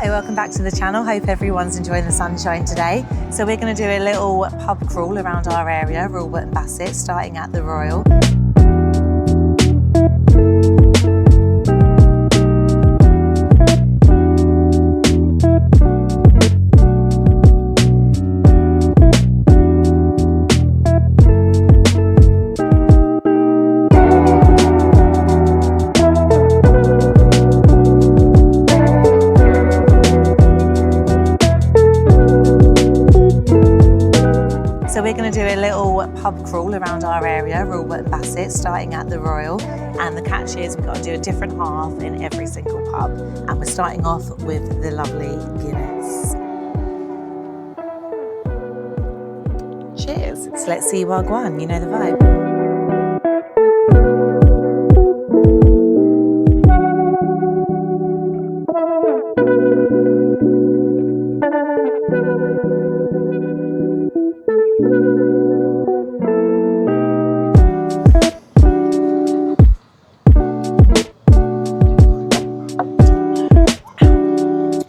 Hi, welcome back to the channel. Hope everyone's enjoying the sunshine today. So we're going to do a little pub crawl around our area, Wootton Bassett, starting at the Royal. So we're going to do a little pub crawl around our area, Wootton Bassett, starting at the Royal. And the catch is we've got to do a different half in every single pub. And we're starting off with the lovely Guinness. Cheers. So let's see Wagwan, you know the vibe.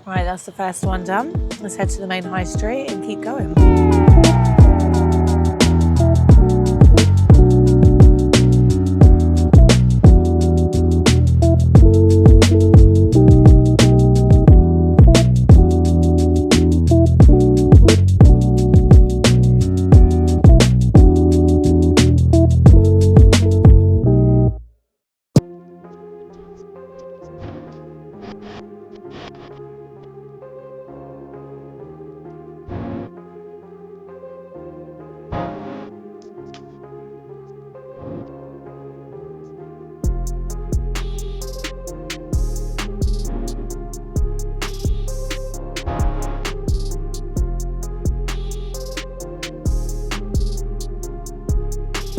Right, that's the first one done. Let's head to the main high street and keep going.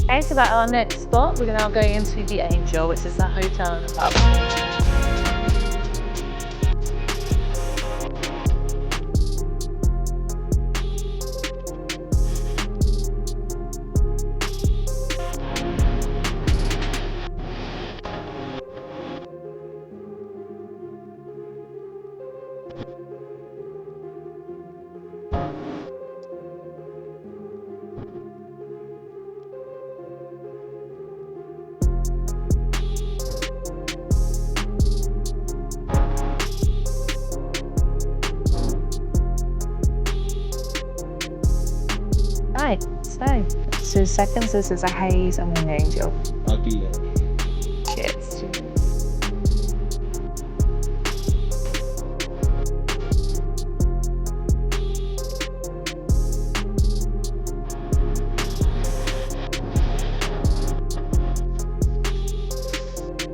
Okay, so at our next spot, we're now going into the Angel, which is the hotel and the pub. Right, so 2 seconds, this is a haze and an Angel. I'll do that. Cheers.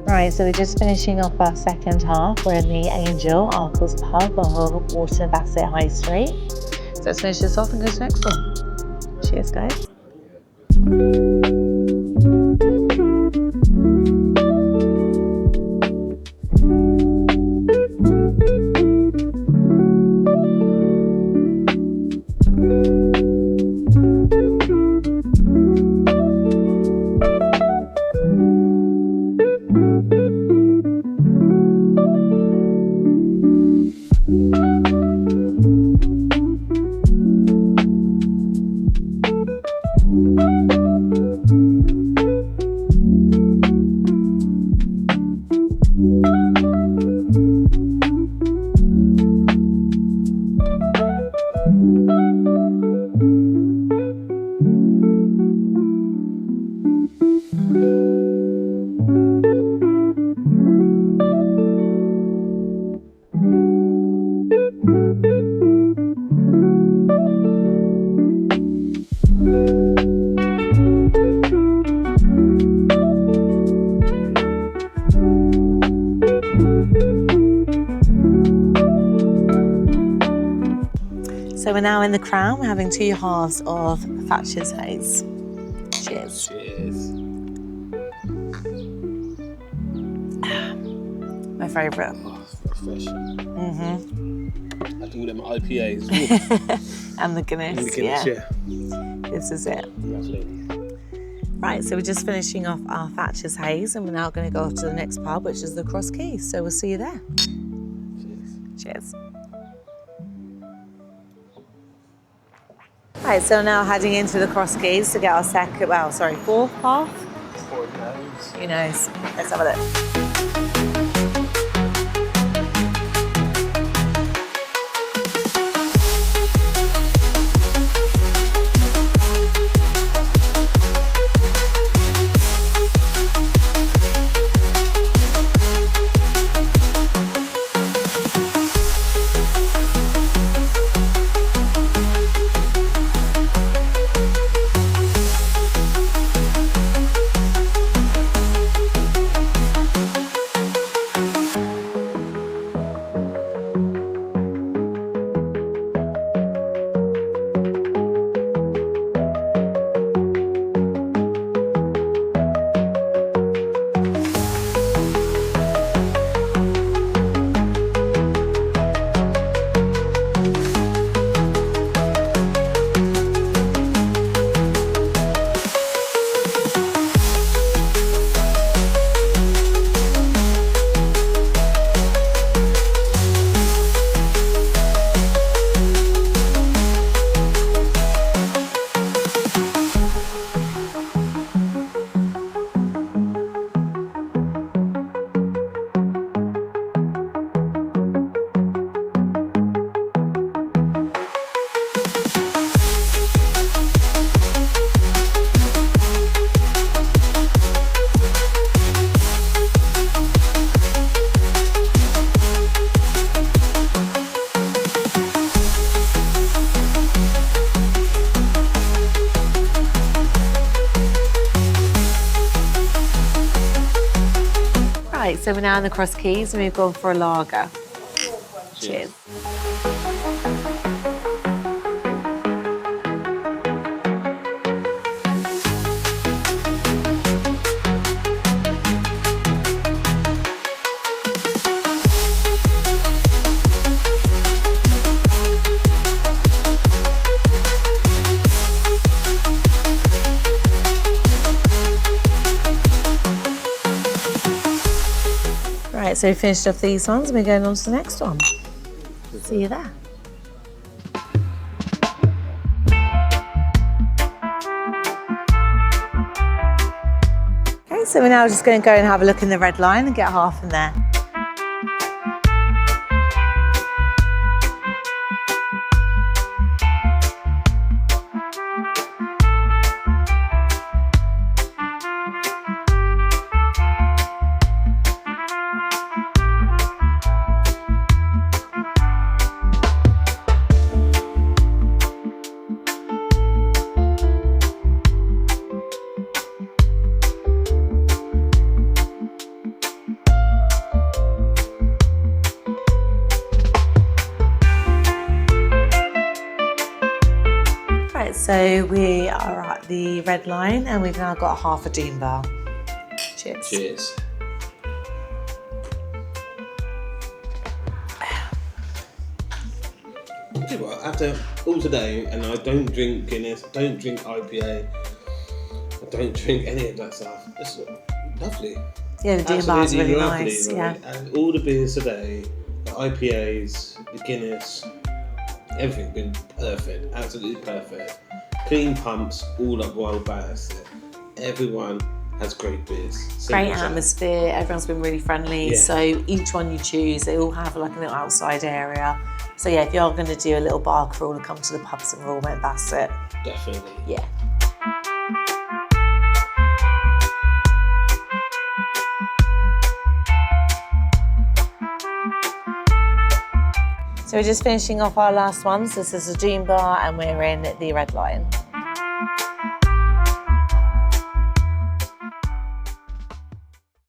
Right, so we're just finishing off our second half. We're in the Angel, Arkle's pub on Wootton Bassett High Street. So let's finish this off and go to the next one. Cheers, guys. So we're now in the Crown. We're having 2 halves of Thatcher's Haze. Cheers. Cheers. My favourite. Oh, it's refreshing. Mm-hmm. I do them IPAs. And the Guinness, And the Guinness, yeah. This is it. Lovely. Right, so we're just finishing off our Thatcher's Haze and we're now going to go off to the next pub, which is the Cross Keys. So we'll see you there. Cheers. Cheers. Right, so now heading into the Cross Keys to get our fourth path. Who knows? Let's have a look. Right, so we're now in the Cross Keys and we've gone for a lager. Cheers. Right, so we finished off these ones and we're going on to the next one. See you there. Okay, so we're now just going to go and have a look in the red line and get half in there. Right, so we are at the red line and we've now got half a Doom bar. Cheers. Cheers. Do you know what, after all today, and I don't drink Guinness, don't drink IPA, I don't drink any of that stuff. It's lovely. Yeah, the Doom bar's really lovely, nice. right? Yeah. And all the beers today, the IPAs, the Guinness, everything been perfect, absolutely perfect. Clean pumps, all up Wootton Bassett. Everyone has great beers. Great atmosphere, everyone's been really friendly. Yeah. So each one you choose, they all have like a little outside area. So yeah, if you're going to do a little bar crawl and come to the pubs in Wootton Bassett. Definitely. Yeah. So we're just finishing off our last ones. This is a Doom bar and we're in the red line.